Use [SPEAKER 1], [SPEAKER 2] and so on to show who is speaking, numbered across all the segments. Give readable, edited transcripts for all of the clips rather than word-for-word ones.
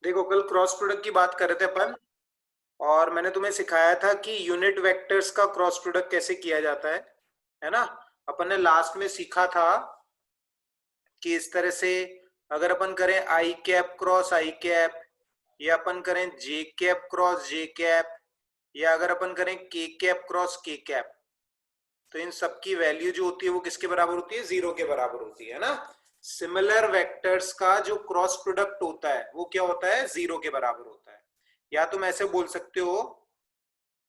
[SPEAKER 1] देखो कल cross product की बात कर रहे थे अपन, और मैंने तुम्हें सिखाया था कि यूनिट वेक्टर्स का क्रॉस प्रोडक्ट कैसे किया जाता है ना। अपन ने लास्ट में सीखा था कि इस तरह से अगर अपन करें आई कैप क्रॉस आई कैप, या अपन करें जे कैप क्रॉस जे कैप, या अगर अपन करें के कैप क्रॉस के कैप, तो इन सब की वैल्यू जो होती है वो किसके बराबर होती है? जीरो के बराबर होती है ना। सिमिलर वेक्टर्स का जो क्रॉस प्रोडक्ट होता है वो क्या होता है? जीरो के बराबर होता है। या तुम ऐसे बोल सकते हो,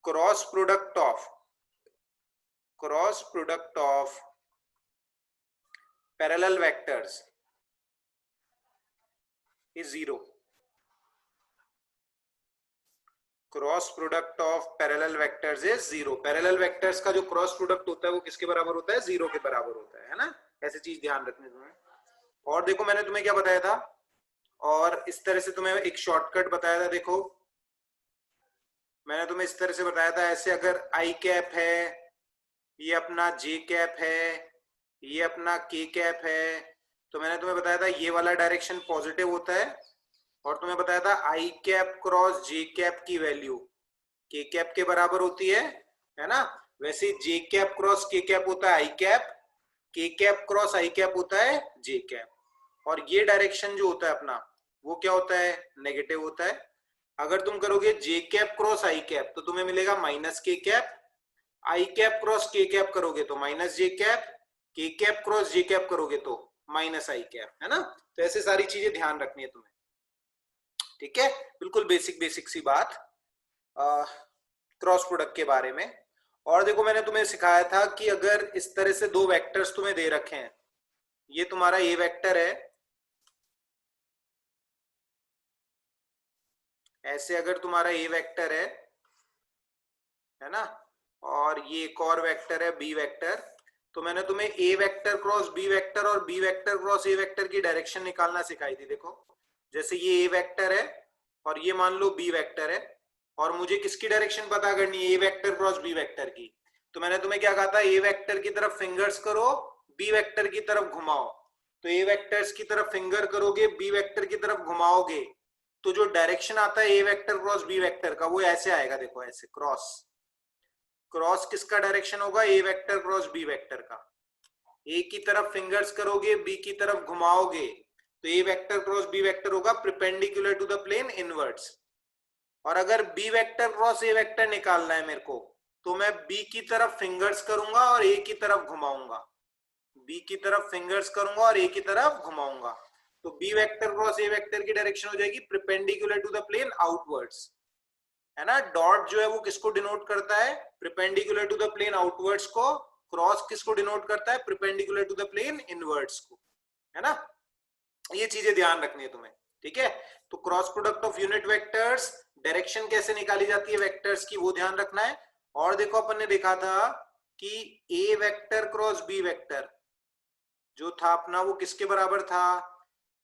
[SPEAKER 1] cross product of parallel vectors is zero. Cross product of parallel vectors is zero. Parallel vectors का जो क्रॉस प्रोडक्ट होता है वो किसके बराबर होता है? जीरो के बराबर होता है ना। ऐसी चीज ध्यान रखनी तुम्हें। और देखो मैंने तुम्हें क्या बताया था, और इस तरह से तुम्हें एक शॉर्टकट बताया था। देखो मैंने तुम्हें इस तरह से बताया था, ऐसे अगर आई कैप है, ये अपना जे कैप है, ये अपना के कैप है, तो मैंने तुम्हें बताया था ये वाला डायरेक्शन पॉजिटिव होता है। और तुम्हें बताया था आई कैप क्रॉस जे कैप की वैल्यू के कैप के बराबर होती है ना। वैसे जे कैप क्रॉस के कैप होता है आई कैप, के कैप क्रॉस आई कैप होता है जे कैप। और ये डायरेक्शन जो होता है अपना वो क्या होता है? नेगेटिव होता है। अगर तुम करोगे जे कैप क्रॉस आई कैप तो तुम्हें मिलेगा माइनस के कैप, आई कैप क्रॉस के कैप करोगे तो माइनस जे कैप, के कैप क्रॉस जे कैप करोगे तो माइनस आई कैप, है ना। तो ऐसे सारी चीजें ध्यान रखनी है तुम्हें, ठीक है। बिल्कुल बेसिक बेसिक सी बात क्रॉस प्रोडक्ट के बारे में। और देखो मैंने तुम्हें सिखाया था कि अगर इस तरह से दो वेक्टर्स तुम्हें दे रखे हैं, ये तुम्हारा ए वेक्टर है, ऐसे अगर तुम्हारा ए वेक्टर है ना, और ये एक और वेक्टर है बी वेक्टर, तो मैंने तुम्हें A vector cross B vector और B vector cross A vector की डायरेक्शन निकालना सिखाई थी। देखो जैसे ये ए वेक्टर है और ये मान लो बी वेक्टर है, और मुझे किसकी डायरेक्शन पता करनी है? A vector cross B vector की। तो मैंने तुम्हें क्या कहा था? ए वेक्टर की तरफ फिंगर्स करो, बी वेक्टर की तरफ घुमाओ। तो ए वेक्टर्स की तरफ फिंगर करोगे, बी वेक्टर की तरफ घुमाओगे, तो जो डायरेक्शन आता है A vector cross B vector का वो ऐसे आएगा। देखो ऐसे क्रॉस क्रॉस किसका डायरेक्शन होगा? ए वेक्टर क्रॉस बी वेक्टर का। ए की तरफ फिंगर्स करोगे, बी की तरफ घुमाओगे, तो A vector cross B vector होगा perpendicular to the plane inwards. और अगर B vector cross A vector निकालना है मेरे को, तो मैं बी की तरफ फिंगर्स करूंगा और ए की तरफ घुमाऊंगा, बी की तरफ फिंगर्स करूंगा और ए की तरफ घुमाऊंगा। तो B vector cross A vector की डायरेक्शन हो जाएगी perpendicular to the plane outwards, है ना। डॉट जो है वो किसको डिनोट करता है? Perpendicular to the plane outwards को। क्रॉस किसको डिनोट करता है? Perpendicular to the plane inwards को, है ना। ये चीजें ध्यान रखनी है तुम्हें, ठीक है। तो cross product of unit vectors, direction कैसे निकाली जाती है वेक्टर्स की वो ध्यान रखना है। और देखो अपन ने देखा था कि A vector cross B vector जो था अपना वो किसके बराबर था?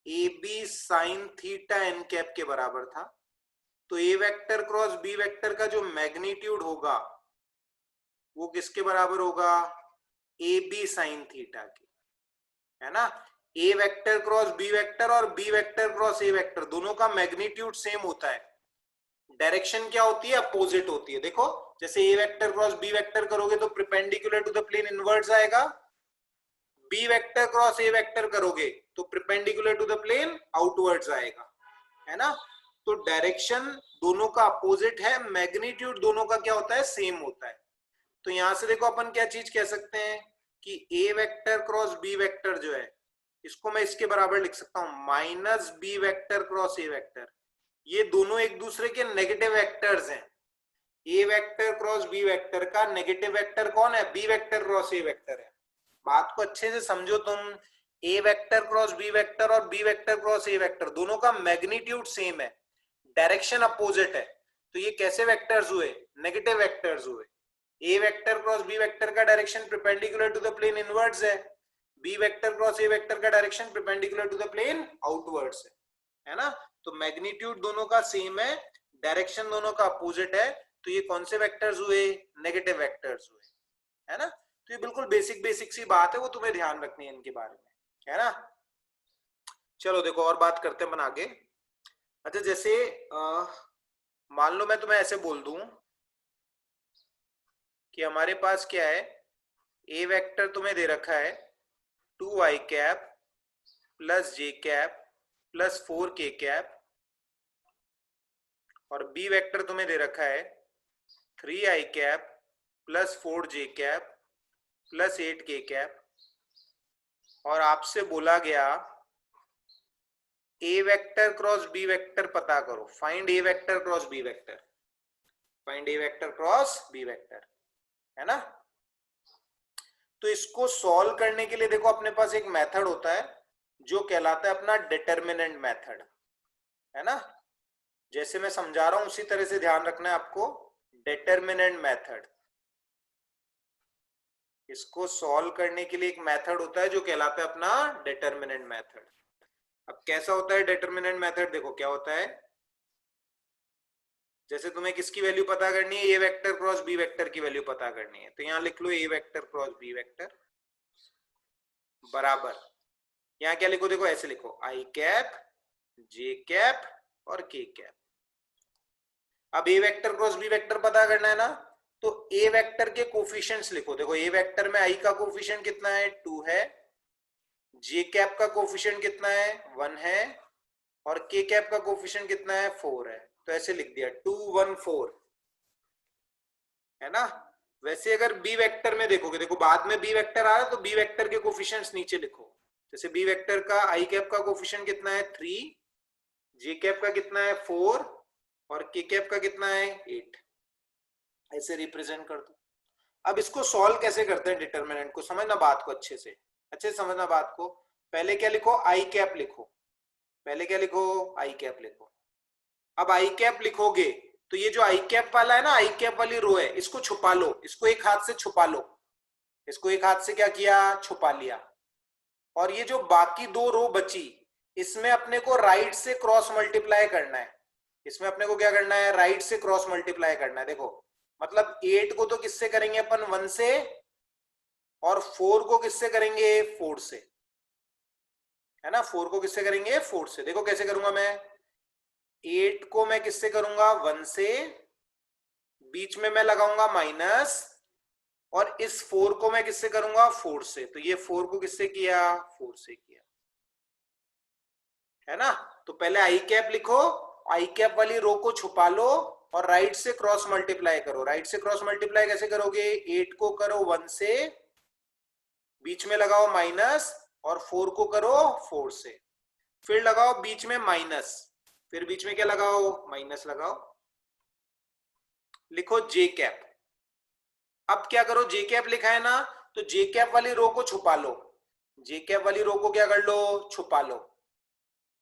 [SPEAKER 1] A B sine theta N cap के बराबर था। तो A vector cross B vector का जो मैग्नीट्यूड होगा वो किसके बराबर होगा? ए बी साइन थीटा के, है ना। A vector cross B vector और B vector cross A vector दोनों का मैग्नीट्यूड सेम होता है, डायरेक्शन क्या होती है? अपोजिट होती है। देखो जैसे A vector cross B vector करोगे तो perpendicular to the plane inwards आएगा, B vector cross A vector करोगे तो perpendicular to the plane outwards आएगा, है ना। तो डायरेक्शन दोनों का अपोजिट है, मैग्नीट्यूड दोनों का क्या होता है? सेम होता है। तो यहां से देखो अपन क्या चीज कह सकते हैं कि A vector cross B vector जो है इसको मैं इसके बराबर लिख सकता हूं minus B vector cross A vector. ये दोनों एक दूसरे के नेगेटिव वेक्टर्स हैं। A vector cross B vector का नेगेटिव वेक्टर कौन है? B vector cross A vector है। बात को अच्छे से समझो तुम, A vector cross B vector और B vector cross A vector दोनों का मैग्नीट्यूड सेम है, डायरेक्शन अपोजिट है। तो ये कैसे वेक्टर्स हुए? नेगेटिव वेक्टर्स हुए। A vector cross B vector का direction perpendicular to the plane inwards है, B vector cross A vector का direction perpendicular to the plane outwards है ना। तो मैग्नीट्यूड दोनों का सेम है, डायरेक्शन दोनों का अपोजिट है। तो ये कौन से वेक्टर्स हुए? नेगेटिव वेक्टर्स हुए, है ना। तो ये बिल्कुल बेसिक बेसिक सी बात है, वो तुम्हें ध्यान रखनी है इनके बारे में, है ना। चलो देखो और बात करते हैं अपन आगे। अच्छा जैसे मान लो मैं तुम्हें ऐसे बोल दूं कि हमारे पास क्या है, ए वेक्टर तुम्हें दे रखा है 2i cap plus J cap plus 4k cap, और बी वेक्टर तुम्हें दे रखा है 3i cap plus 4j cap plus 8k cap, और आपसे बोला गया A vector cross B vector पता करो, find A vector cross B vector, find A vector cross B vector, है ना। तो इसको सॉल्व करने के लिए देखो अपने पास एक मेथड होता है जो कहलाता है अपना डिटर्मिनेंट मेथड, है ना। जैसे मैं समझा रहा हूं उसी तरह से ध्यान रखना है आपको, डिटर्मिनेंट मेथड। इसको सॉल्व करने के लिए एक मेथड होता है जो कहलाता है अपना डिटर्मिनेंट मेथड। अब कैसा होता है डिटर्मिनेंट मेथड, देखो क्या होता है। जैसे तुम्हें किसकी वैल्यू पता करनी है, A vector cross B vector की वैल्यू पता करनी है, तो यहां लिख लो ए वेक्टर क्रॉस बी वेक्टर बराबर, यहां क्या लिखो, देखो ऐसे लिखो आई कैप जे कैप और के कैप। अब ए वेक्टर क्रॉस बी वेक्टर पता करना है ना, तो ए वेक्टर के कोफिशिएंट्स लिखो। देखो ए वेक्टर में आई का कोफिशिएंट कितना है, 2 है, जे कैप का कोफिशिएंट कितना है, 1 है, और के कैप का कोफिशिएंट कितना है, 4 है। तो ऐसे लिख दिया 2 1 4, है ना। वैसे अगर बी वेक्टर में देखोगे, देखो बाद में बी वेक्टर आ रहा है तो बी वेक्टर के कोफिशिएंट्स नीचे लिखो। जैसे बी वेक्टर का आई कैप का कोफिशिएंट कितना है, 3, जे कैप का कितना है, 4, और के कैप का कितना है, 8। ऐसे रिप्रेजेंट कर दो। अब इसको सॉल्व कैसे करते हैं डिटर्मिनेंट को, समझना बात को अच्छे से समझना बात को। पहले क्या लिखो, आई कैप लिखो, पहले क्या लिखो, आई कैप लिखो। अब आई कैप लिखोगे तो ये जो आई कैप वाला है ना, आई कैप वाली रो है, इसको छुपा लो, इसको एक हाथ से छुपा लो, इसको एक हाथ से क्या किया, छुपा लिया। और ये जो बाकी दो रो बची, इसमें अपने को राइट से क्रॉस मल्टीप्लाई करना है, इसमें अपने को क्या करना है, राइट से क्रॉस मल्टीप्लाई करना है। देखो मतलब 8 को तो किससे करेंगे अपन, 1 से, और 4 को किससे करेंगे, 4 से, है ना। 4 को किससे करेंगे, 4 से। देखो कैसे करूंगा मैं, 8 को मैं किससे करूंगा, 1 से, बीच में मैं लगाऊंगा माइनस, और इस 4 को मैं किससे करूंगा, 4 से। तो ये 4 को किससे किया, 4 से किया, है ना। तो पहले आई कैप लिखो, आई कैप वाली रो को छुपा लो, और राइट से क्रॉस मल्टीप्लाई करो। राइट से क्रॉस मल्टीप्लाई कैसे करोगे, 8 को करो 1 से, बीच में लगाओ माइनस, और 4 को करो 4 से, फिर लगाओ बीच में माइनस, फिर बीच में क्या लगाओ, माइनस लगाओ, लिखो जे कैप। अब क्या करो, जे कैप लिखा है ना, तो जे कैप वाली रो को छुपा लो, जे कैप वाली रो को क्या कर लो, छुपा लो।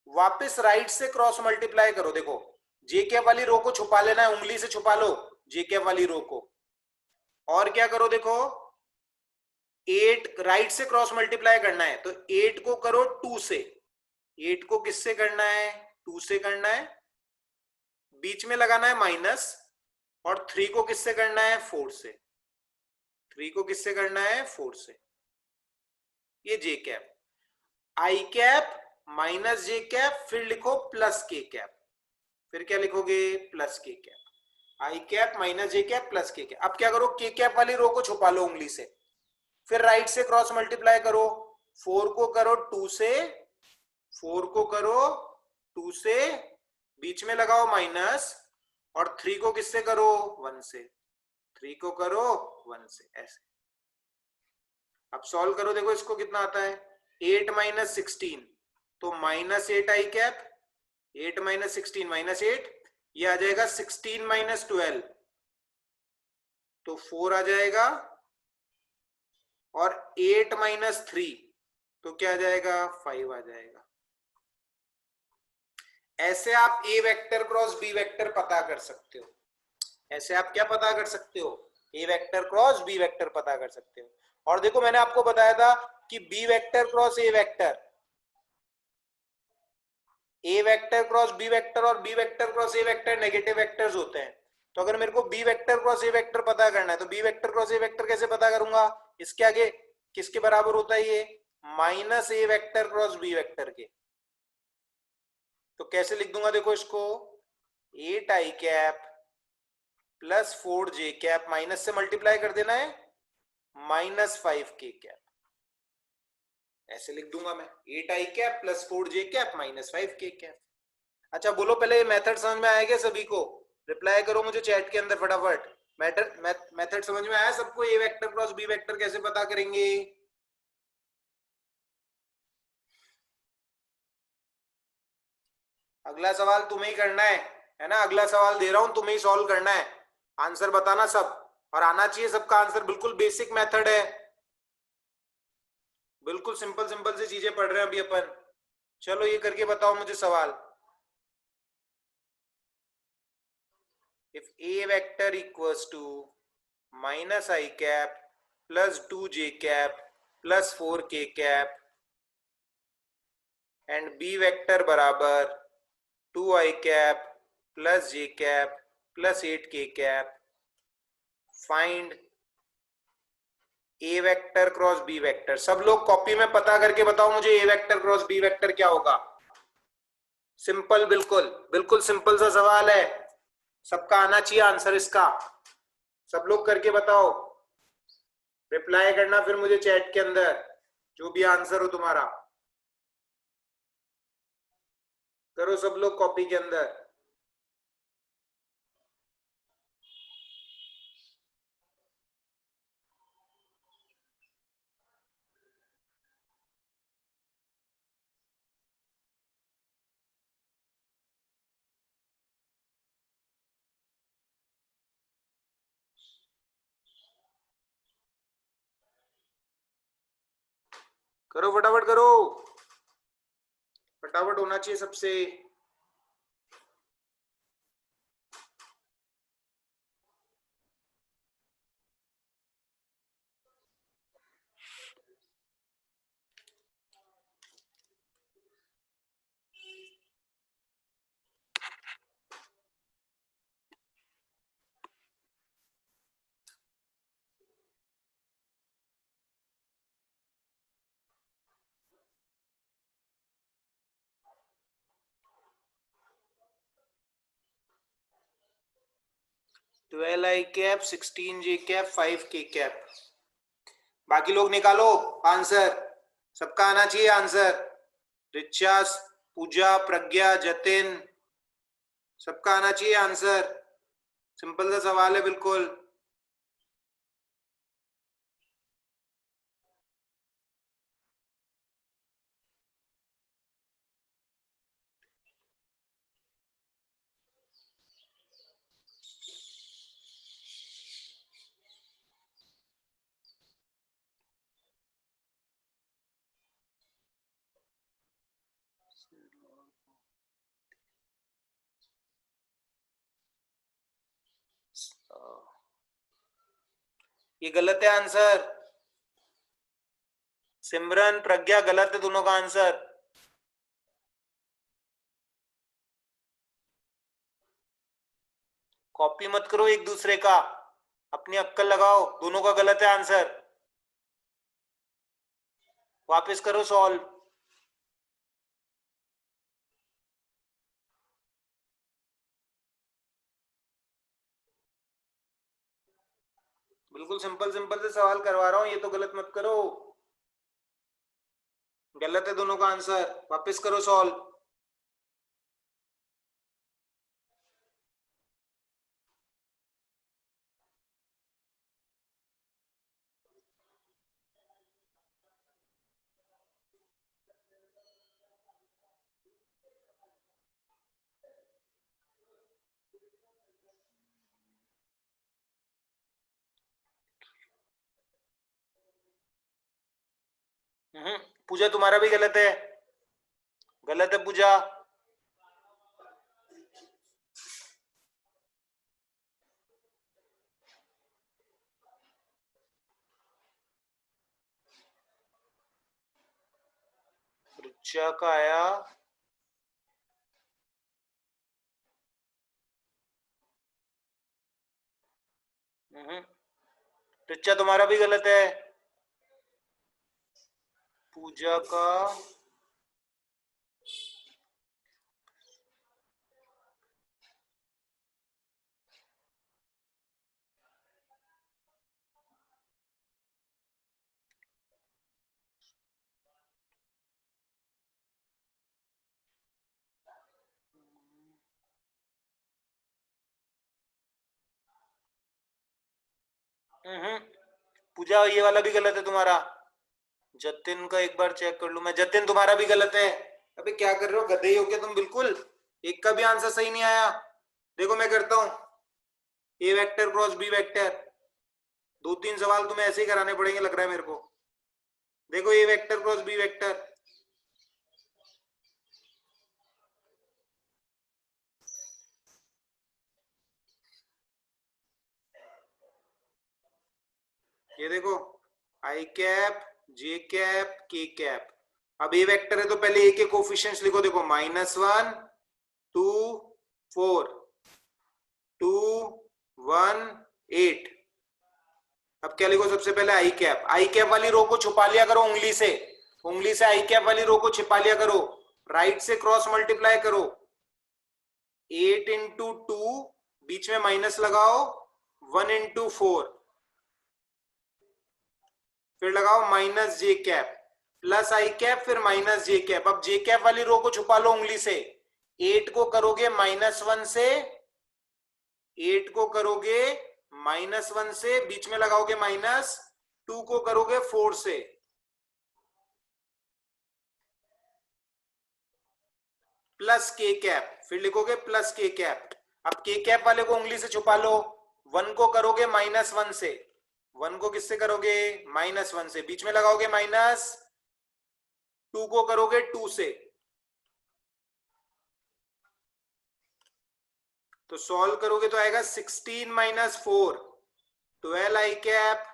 [SPEAKER 1] वापस राइट से क्रॉस मल्टीप्लाई करो। देखो जे कैप वाली रो को छुपा लेना है, उंगली से छुपा लो जे कैप वाली रो को, और क्या करो, देखो 8 राइट से क्रॉस मल्टीप्लाई करना है, तो 8 को करो 2 से, 8 को किससे करना है, 2 से करना है, बीच में लगाना है माइनस, और 3 को किससे करना है, 4 से, 3 को किससे करना है, 4 से। ये जे कैप, आई कैप माइनस जे कैप, फिर लिखो प्लस के कैप, फिर क्या लिखोगे, प्लस के कैप। आई cap minus J cap plus के कैप। अब क्या करो, के कैप वाली रो को छुपा लो उंगली से, फिर राइट से क्रॉस मल्टीप्लाई करो, 4 को करो 2 से, 4 को करो 2 से, बीच में लगाओ माइनस, और 3 को किससे करो, 1 से, 3 को करो 1 से, ऐसे। अब सॉल्व करो, देखो इसको कितना आता है, 8 माइनस 16, तो माइनस 8 आई कैप, 8 माइनस 16 माइनस 8, ये आ जाएगा 16 माइनस 12, तो 4 आ जाएगा, और 8 माइनस 3, तो क्या आ जाएगा, 5 आ जाएगा। ऐसे आप ए वेक्टर क्रॉस बी वेक्टर पता कर सकते हो, ऐसे आप क्या पता कर सकते हो, ए वेक्टर क्रॉस बी वेक्टर पता कर सकते हो। और देखो मैंने आपको बताया था कि B vector cross A vector, A vector cross B vector और B vector cross A vector negative vectors होते हैं। तो अगर मेरे को B vector cross A vector पता करना है, तो B vector cross A vector कैसे पता करूंगा, इसके आगे किसके बराबर होता है ये, माइनस ए वेक्टर क्रॉस बी वेक्टर के। तो कैसे लिख दूंगा देखो इसको, 8i cap plus 4j cap, minus से मल्टीप्लाई कर देना है, -5k कैप, ऐसे लिख दूंगा मैं, 8i cap plus 4j cap -5k cap. अच्छा बोलो पहले ये मेथड समझ में आया क्या सभी को? रिप्लाई करो मुझे चैट के अंदर फटाफट। मेथड समझ में आया सबको? ए वेक्टर क्रॉस बी वेक्टर कैसे पता करेंगे? अगला सवाल तुम्हें ही करना है ना? अगला सवाल दे रहा हूं, तुम्हें ही सॉल्व करना है, आंसर बताना सब, और आना चाहिए सबका आंसर। बिल्कुल बेसिक मेथड है, बिल्कुल सिंपल सिंपल सी चीजें पढ़ रहे हैं अभी अपन। चलो ये करके बताओ मुझे सवाल। If A vector equals to -i cap plus 2j cap plus 4k cap and B vector बराबर 2i cap plus j cap plus 8k cap, find A vector cross B vector. सब लोग कॉपी में पता करके बताओ मुझे A vector cross B vector क्या होगा। सिंपल, बिल्कुल बिल्कुल सिंपल सा सवाल है, सबका आना चाहिए आंसर इसका। सब लोग करके बताओ, रिप्लाई करना फिर मुझे चैट के अंदर, जो भी आंसर हो तुम्हारा। करो सब लोग कॉपी के अंदर। करो फटाफट करो, फटाफट होना चाहिए सबसे। 12i cap 16j cap 5k cap. बाकी लोग निकालो आंसर, सबका आना चाहिए आंसर। रिचा, पूजा, प्रज्ञा, जतिन, सबका आना चाहिए आंसर। सिंपल सा सवाल है बिल्कुल। ये गलत है आंसर। सिमरन, प्रज्ञा, गलत है दोनों का आंसर। कॉपी मत करो एक दूसरे का, अपनी अक्कल लगाओ, दोनों का गलत है आंसर। वापस करो सॉल्व। बिल्कुल सिंपल सिंपल से सवाल करवा रहा हूं, ये तो गलत मत करो। गलत है दोनों का आंसर, वापस करो सॉल्व। पूजा तुम्हारा भी गलत है, गलत है पूजा। रिचा का आया रिचा, तुम्हारा भी गलत है। पूजा का पूजा ये वाला भी गलत है तुम्हारा। जतिन का एक बार चेक कर लूं मैं। जतिन तुम्हारा भी गलत है। अबे क्या कर रहे हो, गधे ही हो क्या तुम बिल्कुल। एक का भी आंसर सही नहीं आया। देखो मैं करता हूं, ए वेक्टर क्रॉस बी वेक्टर। दो तीन सवाल तुम्हें ऐसे ही कराने पड़ेंगे लग रहा है मेरे को। देखो A vector cross B vector. ये देखो, आई कैप, जे कैप, के कैप। अब ए वेक्टर है तो पहले ए के कोफिशिएंट्स लिखो। देखो -1, 2, 4, 2, 1, 8। अब क्या लिखो सबसे पहले, आई कैप। आई कैप वाली रो को छुपा लिया करो उंगली से। उंगली से आई कैप वाली रो को छिपा लिया करो। राइट से क्रॉस मल्टीप्लाई करो। 8 इंटू 2, बीच में माइनस लगाओ। 1 इंटू 4, फिर लगाओ माइनस जे कैप, प्लस आई कैप, फिर माइनस जे कैप। अब जे कैप वाली रो को छुपा लो उंगली से। 8 को करोगे -1 से, 8 को करोगे -1 से, बीच में लगाओगे माइनस। 2 को करोगे 4 से, प्लस के कैप, फिर लिखोगे प्लस के कैप। अब के कैप वाले को उंगली से छुपा लो। 1 को करोगे -1 से, 1 को किससे करोगे, -1 से, बीच में लगाओगे माइनस। 2 को करोगे 2 से। तो सॉल्व करोगे तो आएगा 16 - 4, 12 आई कैप।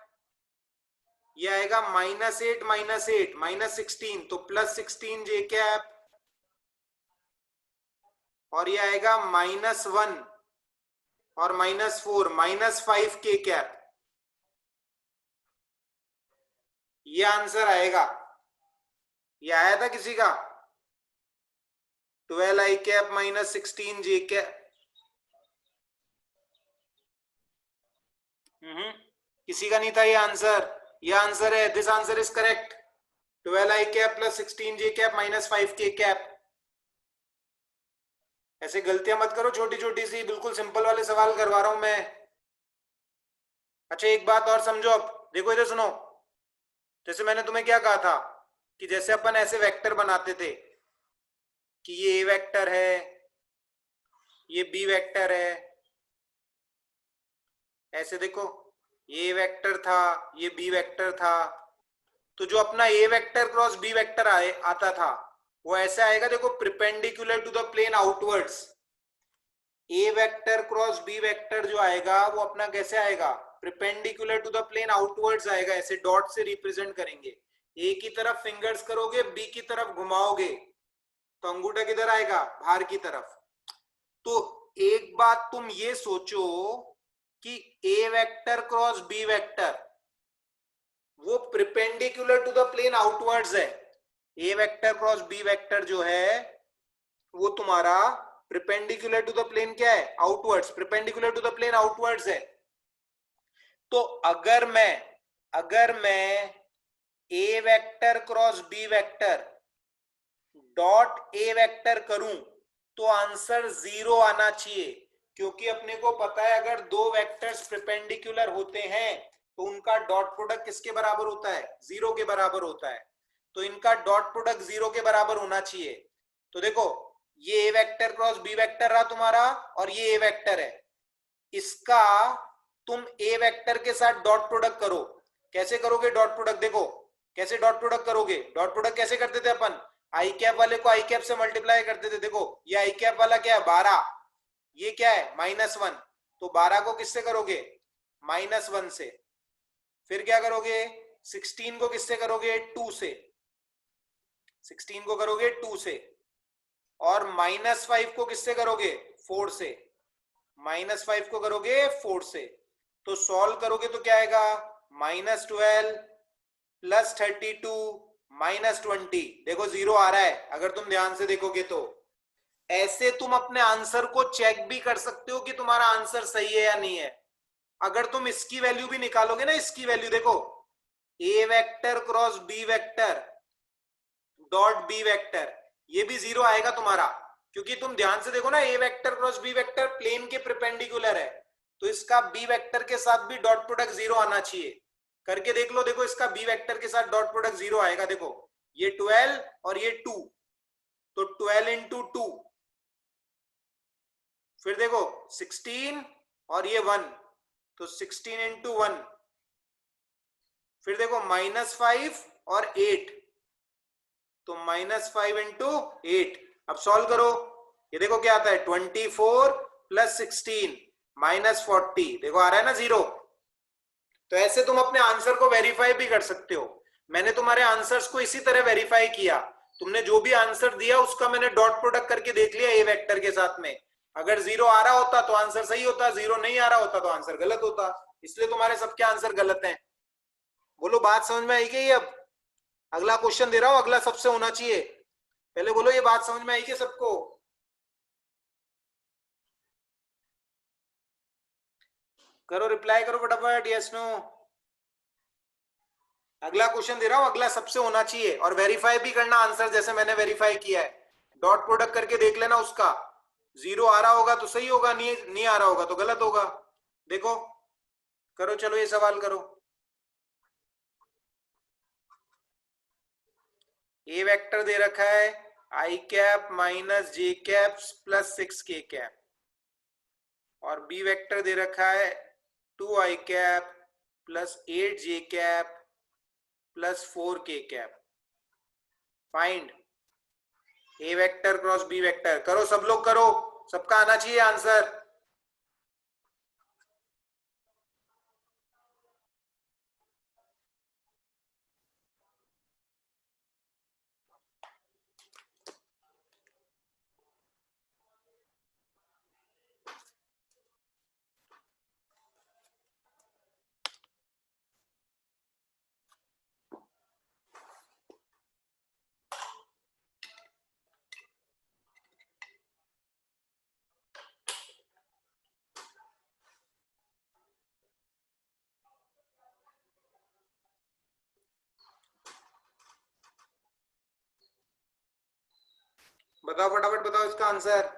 [SPEAKER 1] ये आएगा -8 -8 -16, तो +16 जे कैप। और ये आएगा -1 और -4, -5 के कैप। ये आंसर आएगा। ये आया था किसी का, 12 आई कैप -16 जे कैप। किसी का नहीं था ये आंसर। ये आंसर है, this answer is correct. 12 I cap plus 16 J cap -5 के कैप। ऐसे गलतियां मत करो छोटी छोटी सी, बिल्कुल सिंपल वाले सवाल करवा रहा हूं मैं। अच्छा एक बात और समझो। अब देखो इधर सुनो। जैसे मैंने तुम्हें क्या कहा था कि जैसे अपन ऐसे वेक्टर बनाते थे कि ये ए वेक्टर है, ये बी वेक्टर है, ऐसे देखो, ये वेक्टर था, ये बी वेक्टर था। तो जो अपना A vector cross B vector आता था वो ऐसे आएगा। देखो perpendicular to the plane outwards. A vector cross B vector जो आएगा वो अपना कैसे आएगा, perpendicular to the plane outwards आएगा। ऐसे डॉट से रिप्रेजेंट करेंगे। ए की तरफ फिंगर्स करोगे, बी की तरफ घुमाओगे तो अंगूठा किधर आएगा, बाहर की तरफ। तो एक बात तुम ये सोचो कि A vector cross B vector वो perpendicular to the plane outwards है। A vector cross B vector जो है वो तुम्हारा प्रिपेंडिकुलर टू द प्लेन क्या है, outwards. Perpendicular to the plane outwards है। तो अगर मैं A vector cross B vector dot A vector करूं तो आंसर 0 आना चाहिए। क्योंकि अपने को पता है अगर दो वेक्टर्स प्रिपेंडिकुलर होते हैं तो उनका डॉट प्रोडक्ट किसके बराबर होता है, 0 के बराबर होता है। तो इनका डॉट प्रोडक्ट 0 के बराबर होना चाहिए। तो देखो ये ए वेक्टर क्रॉस बी वेक्टर रहा तुम्हारा और ये ए वेक्टर है। इसका तुम ए वेक्टर के साथ डॉट प्रोडक्ट करो। कैसे करोगे डॉट प्रोडक्ट, देखो कैसे डॉट प्रोडक्ट करोगे। डॉट प्रोडक्ट कैसे करते थे अपन, आई कैप वाले को आई कैप से मल्टीप्लाई करते थे। देखो ये आई कैप वाला क्या है 12, ये क्या है -1, तो 12 को किससे करोगे, -1 से। फिर क्या करोगे, 16 को किससे करोगे, 2 से। 16 को करोगे 2 से। और -5 को किससे करोगे, 4 से। -5 को करोगे 4 से। तो सॉल्व करोगे तो क्या आएगा, -12 प्लस 32 -20। देखो 0 आ रहा है अगर तुम ध्यान से देखोगे तो। ऐसे तुम अपने आंसर को चेक भी कर सकते हो कि तुम्हारा आंसर सही है या नहीं है। अगर तुम इसकी वैल्यू भी निकालोगे ना, इसकी वैल्यू देखो, A vector cross B vector dot B vector, ये भी 0 आएगा तुम्हारा। क्योंकि तुम ध्यान से देखो ना, A vector cross B vector plane के प्रिपेंडिकुलर है। तो इसका बी वेक्टर के साथ भी डॉट प्रोडक्ट 0 आना चाहिए। करके देख लो, देखो इसका बी वेक्टर के साथ डॉट प्रोडक्ट 0 आएगा। देखो ये 12 और ये 2, तो 12 इंटू 2, फिर देखो 16 और ये 1, तो 16 इंटू 1, फिर देखो -5 और 8, तो -5 इंटू 8। अब सॉल्व करो, ये देखो क्या आता है 24 प्लस 16 -40, देखो आ रहा है ना 0। तो ऐसे तुम अपने आंसर को वेरीफाई भी कर सकते हो। मैंने तुम्हारे आंसर्स को इसी तरह वेरीफाई किया, तुमने जो भी आंसर दिया उसका मैंने डॉट प्रोडक्ट करके देख लिया ए वेक्टर के साथ में। अगर 0 आ रहा होता तो आंसर सही होता, 0 नहीं आ रहा होता तो आंसर गलत होता। इसलिए तुम्हारे सबके आंसर गलत हैं। बोलो बात समझ में आई कि? अब अगला क्वेश्चन दे रहा हूं, अगला सबसे होना चाहिए। पहले बोलो ये बात समझ में आई कि सबको? करो, रिप्लाई करो फटाफट, यस नो। अगला क्वेश्चन दे रहा हूं, अगला सबसे होना चाहिए, और वेरीफाई भी करना आंसर जैसे मैंने वेरीफाई किया है। डॉट प्रोडक्ट करके देख लेना उसका। 0 आ रहा होगा तो सही होगा, नहीं आ रहा होगा तो गलत होगा। देखो करो, चलो ये सवाल करो। ए वेक्टर दे रखा है I cap minus J cap plus 6 k cap, और बी वेक्टर दे रखा है 2 i cap plus 8 j cap plus 4 k cap. Find A vector cross B vector. करो सब लोग करो, सबका आना चाहिए आंसर। बताओ फटाफट, बताओ इसका आंसर।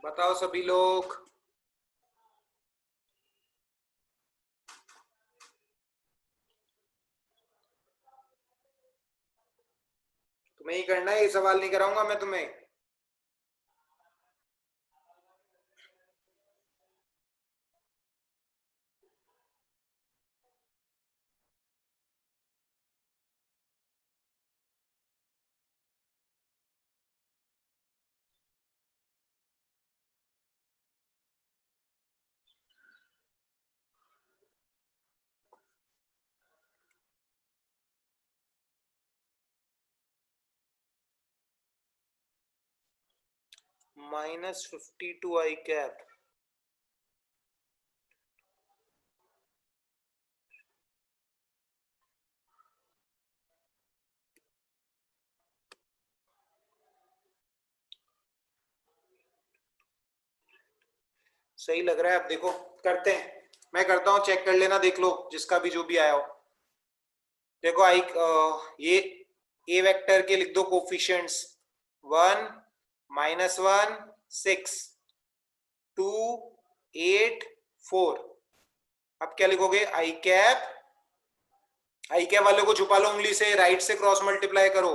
[SPEAKER 1] बताओ सभी लोग। तुम्हें ही करना है, ये सवाल नहीं कराऊंगा मैं तुम्हें। -52 i कैप, सही लग रहा है। अब देखो करते हैं, मैं करता हूं, चेक कर लेना, देख लो जिसका भी जो भी आया हो। देखो ये ए वेक्टर के लिख दो कोफिशिएंट्स, 1 -1 6 2 8 4। अब क्या लिखोगे, आई कैप वाले को छुपा लो उंगली से, राइट से क्रॉस मल्टीप्लाई करो।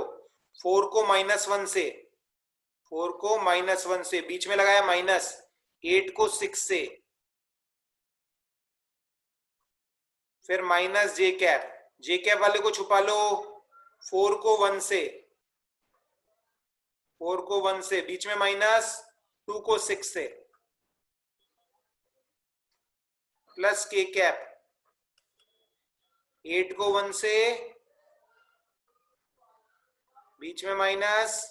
[SPEAKER 1] 4 को -1 से, 4 को -1 से, बीच में लगाया माइनस, 8 को 6 से, फिर माइनस जे कैप, जे कैप वाले को छुपा लो, 4 को 1 से, 4 को 1 से, बीच में माइनस, 2 को 6 से, प्लस के कैप, 8 को 1 से, बीच में माइनस,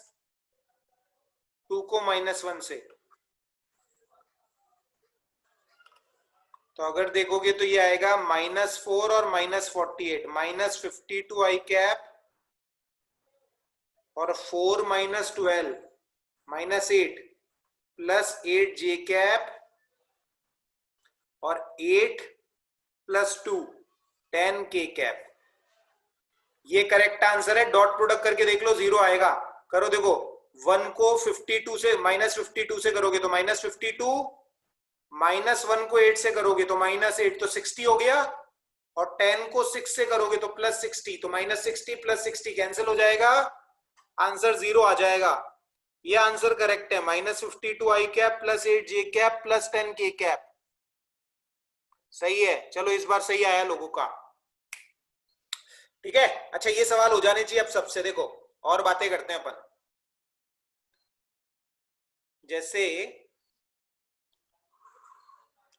[SPEAKER 1] 2 को -1 से। तो अगर देखोगे तो ये आएगा -4 और -48, -52 आई कैप और 4 - 12 -8 प्लस 8 जे कैप और 8 + 2 10 के कैप। ये करेक्ट आंसर है। डॉट प्रोडक्ट करके देख लो, 0 आएगा। करो देखो, 1 को 52 से -52 से करोगे तो -52, -1 को 8 से करोगे तो -8, तो 60 हो गया, और 10 को 6 से करोगे तो +60, तो -60 + 60 कैंसिल हो जाएगा, आंसर 0 आ जाएगा। ये आंसर करेक्ट है, -52 आई कैप + 8 जे कैप + 10 के कैप। सही है, चलो इस बार सही आया लोगों का। ठीक है, अच्छा ये सवाल हो जाने चाहिए अब सबसे। देखो और बातें करते हैं अपन। जैसे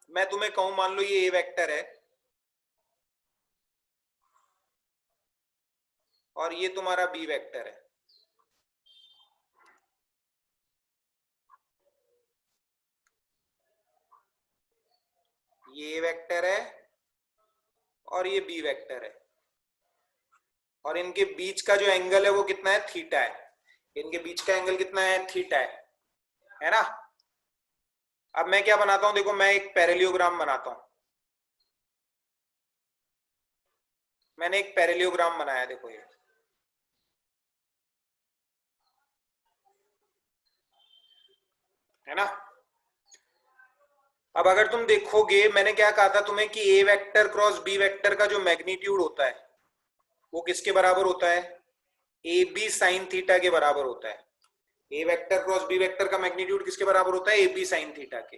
[SPEAKER 1] मैं तुम्हें कहूं, मान लो ये ए वेक्टर है और ये तुम्हारा बी वेक्टर है। ये ए वेक्टर है और ये बी वेक्टर है, और इनके बीच का जो एंगल है वो कितना है, थीटा है। इनके बीच का एंगल कितना है, थीटा है ना। अब मैं क्या बनाता हूं, देखो मैं एक पैरेलियोग्राम बनाता हूं। मैंने एक पैरेलियोग्राम बनाया, देखो ये है ना। अब अगर तुम देखोगे, मैंने क्या कहा था तुम्हें कि A vector cross B vector का जो मैग्नीट्यूड होता है वो किसके बराबर होता है, ए बी साइन थीटा के बराबर होता है। A vector cross B vector का मैग्नीट्यूड किसके बराबर होता है, ए बी साइन थीटा के।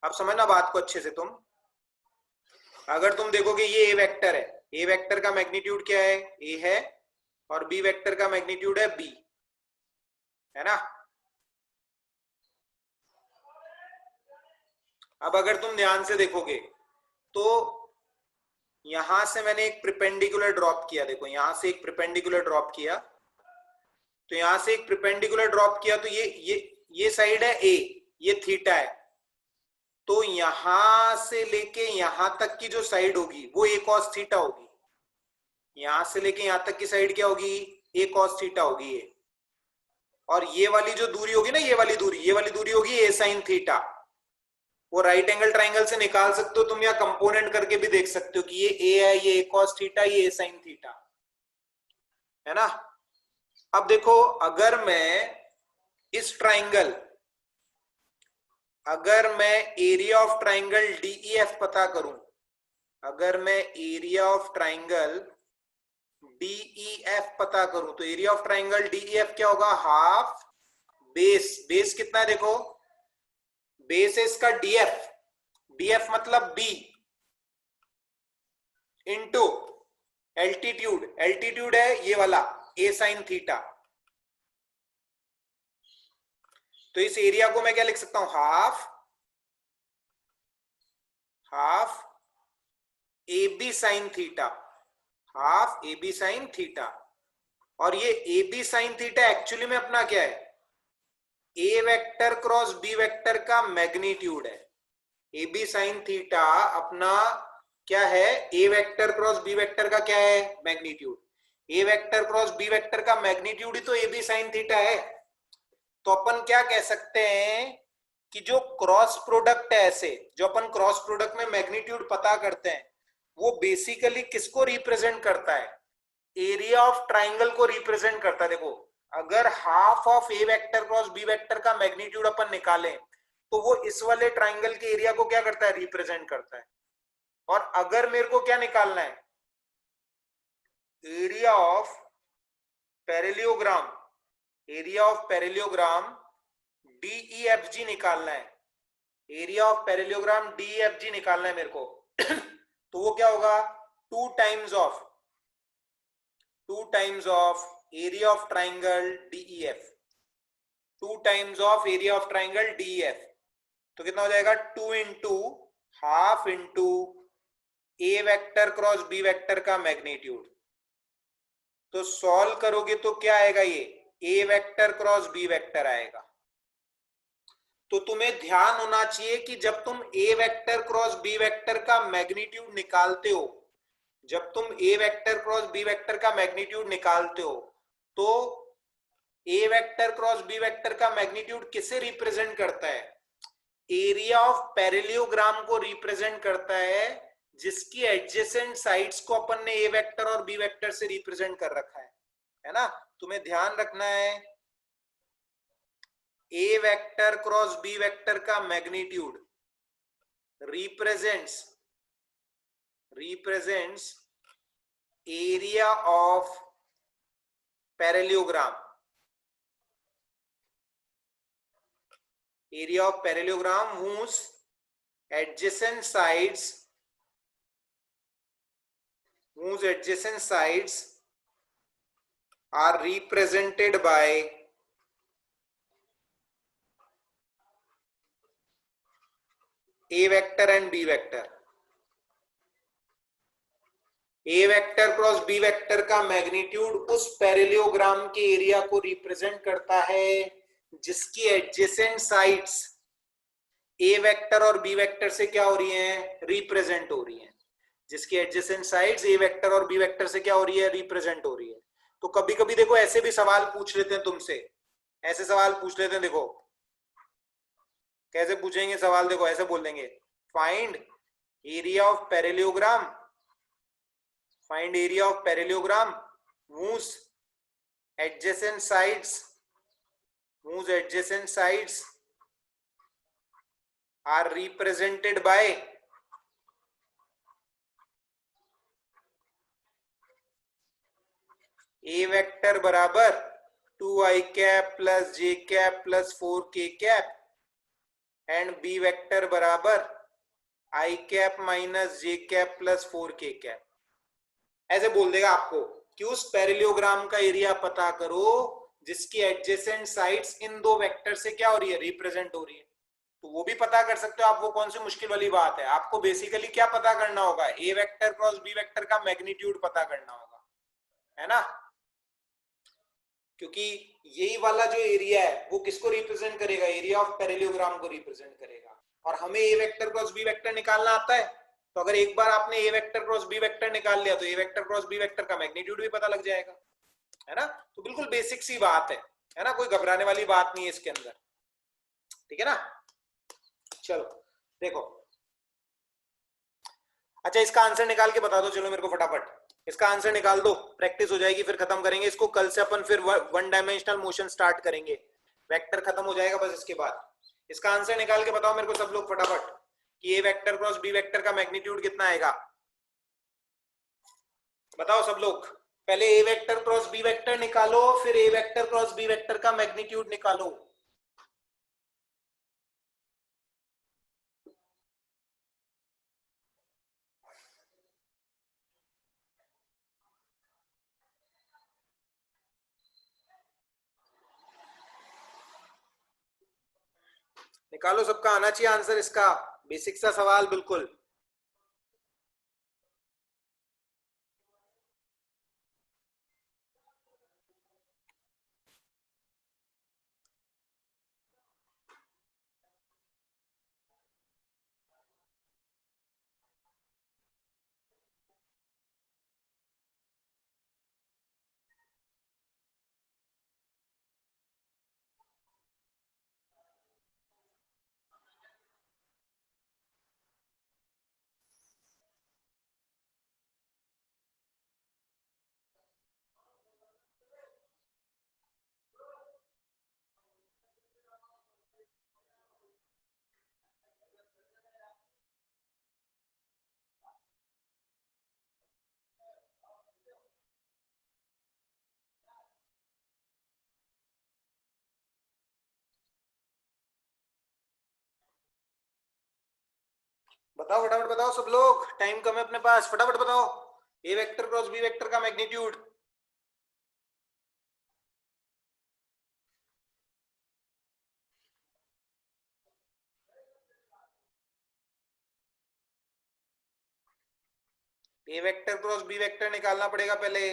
[SPEAKER 1] अब समझना बात को अच्छे से तुम। अगर तुम देखोगे ये ए वेक्टर है, ए वेक्टर का मैग्नीट्यूड क्या है, ए है, और बी वेक्टर का मैग्नीट्यूड है बी, है ना। अब अगर तुम ध्यान से देखोगे तो यहां से मैंने एक प्रिपेंडिकुलर ड्रॉप किया, देखो यहां से एक प्रिपेंडिकुलर ड्रॉप किया, तो यहां से एक प्रिपेंडिकुलर ड्रॉप किया, तो ये साइड है ए, ये थीटा है, तो यहां से लेके यहां तक की जो साइड होगी वो ए कॉस थीटा होगी। यहां से लेके यहां तक की साइड क्या होगी, ए कॉस थीटा होगी ये। और ये वाली जो दूरी होगी ना, ये वाली दूरी होगी ए साइन थीटा। वो राइट एंगल ट्राइंगल से निकाल सकते हो तुम, या कंपोनेंट करके भी देख सकते हो कि ये ए है, ये ए कॉस थीटा, ये ए साइन थीटा, है ना। अब देखो, अगर मैं इस ट्राइंगल, अगर मैं एरिया ऑफ ट्राइंगल डीईएफ पता करूं, अगर मैं एरिया ऑफ ट्राइंगल डीईएफ पता करूं, तो एरिया ऑफ ट्राइंगल डीईएफ क्या होगा, हाफ बेस, बेस कितना है देखो, बेस है इसका डीएफ, डीएफ मतलब बी इंटू एल्टीट्यूड, एल्टीट्यूड है ये वाला ए साइन थीटा। तो इस एरिया को मैं क्या लिख सकता हूं, half A B sine theta, half A B sine theta. और ये A B sine theta actually में अपना क्या है, A vector cross B vector का मैग्नीट्यूड है। ए बी साइन थीटा अपना क्या है, A vector cross B vector का क्या है, magnitude. A vector cross B vector का मैग्नीट्यूड ही तो ए बी साइन थीटा है। तो अपन क्या कह सकते हैं कि जो क्रॉस प्रोडक्ट है, ऐसे जो अपन क्रॉस प्रोडक्ट में मैग्नीट्यूड पता करते हैं, वो बेसिकली किसको रिप्रेजेंट करता है, एरिया ऑफ ट्राइंगल को रिप्रेजेंट करता है। देखो अगर half of A vector cross B vector का मैग्नीट्यूड अपन निकालें, तो वो इस वाले ट्राइंगल के एरिया को क्या करता है, रिप्रेजेंट करता है। और अगर मेरे को क्या निकालना है, एरिया ऑफ पैरेलियोग्राम, एरिया ऑफ पैरेलियोग्राम डीईएफजी निकालना है, एरिया ऑफ पैरेलियोग्राम डीईएफजी निकालना है मेरे को तो वो क्या होगा, two times of area of triangle DEF, two times of area of triangle DEF, तो कितना हो जाएगा 2 इंटू हाफ इंटू ए वेक्टर क्रॉस बी वेक्टर का मैग्नीट्यूड। तो सॉल्व करोगे तो क्या आएगा, ये ए वेक्टर क्रॉस बी वेक्टर आएगा। तो तुम्हें ध्यान होना चाहिए कि जब तुम A vector cross B vector का मैग्नीट्यूड निकालते हो, जब तुम A vector cross B vector का मैग्नीट्यूड निकालते हो, तो A vector cross B vector का मैग्नीट्यूड किसे रिप्रेजेंट करता है, एरिया ऑफ पैरेलियोग्राम को रिप्रेजेंट करता है, जिसकी एडजेसेंट साइड्स को अपन ने ए वेक्टर और बी वेक्टर से रिप्रेजेंट कर रखा है ना। तुम्हें ध्यान रखना है A vector cross B vector का magnitude represents area of parallelogram, area of parallelogram whose adjacent sides are represented by a vector and b vector। A vector cross B vector का मैग्नीट्यूड उस पैरेलियोग्राम के area को represent करता है जिसकी adjacent sides A vector और B vector से क्या हो रही हैं, रिप्रेजेंट हो रही हैं, जिसकी एडजेसेंट साइड्स ए वेक्टर और बी वेक्टर से क्या हो रही है, रिप्रेजेंट हो रही है। तो कभी कभी देखो ऐसे भी सवाल पूछ लेते हैं तुमसे, ऐसे सवाल पूछ लेते हैं, देखो कैसे पूछेंगे सवाल, देखो ऐसे बोल देंगे find area of parallelogram, find area of parallelogram whose adjacent sides are represented by a vector बराबर 2i cap plus j cap plus 4k cap and b vector बराबर i cap minus j cap plus 4k cap. ऐसे बोल देगा आपको कि उस पैरेलियोग्राम का area पता करो जिसकी एडजेसेंट साइड्स इन दो वेक्टर से क्या हो रही है, रिप्रेजेंट हो रही है। तो वो भी पता कर सकते हो आप, वो कौन सी मुश्किल वाली बात है। आपको बेसिकली क्या पता करना होगा, ए वेक्टर क्रॉस बी वेक्टर का मैग्नीट्यूड पता करना होगा, है ना। क्योंकि यही वाला जो एरिया है वो किसको रिप्रेजेंट करेगा, एरिया ऑफ पैरेलियोग्राम को रिप्रेजेंट करेगा। और हमें ए वेक्टर क्रॉस बी वेक्टर निकालना आता है, तो अगर एक बार आपने ए वेक्टर क्रॉस बी वेक्टर निकाल लिया तो A vector cross B vector का मैग्नीट्यूड भी पता लग जाएगा, है ना। तो बिल्कुल बेसिक सी बात है ना, कोई घबराने वाली बात नहीं है इसके अंदर, ठीक है ना। चलो देखो, अच्छा इसका आंसर निकाल के बता दो, चलो मेरे को फटाफट इसका आंसर निकाल दो, प्रैक्टिस हो जाएगी, फिर खत्म करेंगे इसको। कल से अपन फिर वन डायमेंशनल मोशन स्टार्ट करेंगे, वेक्टर खत्म हो जाएगा बस इसके बाद। इसका आंसर निकाल के बताओ मेरे को सब लोग फटाफट कि A vector cross B vector का मैग्नीट्यूड कितना आएगा, बताओ सब लोग। पहले ए वेक्टर क्रॉस बी वेक्टर निकालो, फिर ए वेक्टर क्रॉस बी वेक्टर का मैग्नीट्यूड निकालो। निकालो, सबका आना चाहिए आंसर इसका, बेसिक सा सवाल बिल्कुल। बताओ फटाफट बताओ सब लोग, टाइम कम है अपने पास, फटाफट बताओ। A vector cross B vector का magnitude A vector cross B vector निकालना पड़ेगा पहले।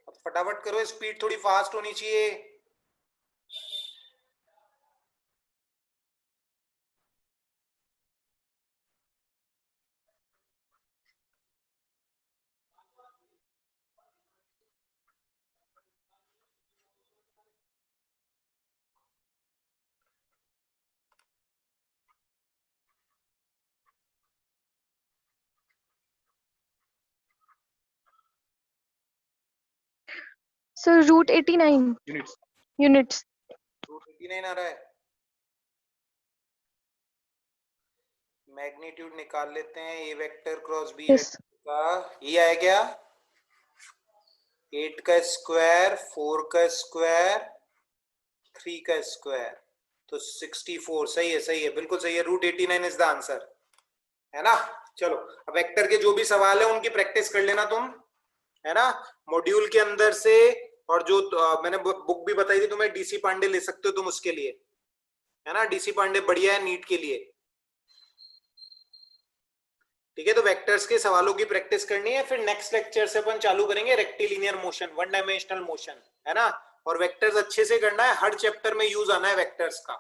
[SPEAKER 1] अब फटाफट करो, स्पीड थोड़ी फास्ट होनी चाहिए।
[SPEAKER 2] So root 89 units.
[SPEAKER 1] रूट 89 आ रहा है। मैग्नीट्यूड निकाल लेते हैं A vector cross B
[SPEAKER 2] Yes.
[SPEAKER 1] Vector का। ये आया क्या? 8 का स्क्वायर, 4 का स्क्वायर, 3 का स्क्वायर, तो 64। सही है, सही है, बिल्कुल सही है। रूट 89 इज द आंसर, है ना। चलो अब वेक्टर के जो भी सवाल है उनकी प्रैक्टिस कर लेना तुम, है ना, मॉड्यूल के अंदर से। और जो मैंने बुक भी बताई थी तुम्हें, डीसी पांडे ले सकते हो तुम उसके लिए, है ना। डीसी पांडे बढ़िया है नीट के लिए। ठीक है, तो वेक्टर्स के सवालों की प्रैक्टिस करनी है। फिर नेक्स्ट लेक्चर से अपन चालू करेंगे rectilinear motion, one dimensional motion, है ना। और वेक्टर्स अच्छे से करना है, हर चैप्टर में यूज आना है वेक्टर्स का।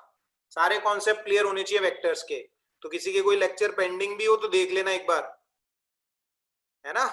[SPEAKER 1] सारे कॉन्सेप्ट क्लियर होने चाहिए वेक्टर्स के। तो किसी के कोई लेक्चर पेंडिंग भी हो तो देख लेना एक बार, है ना।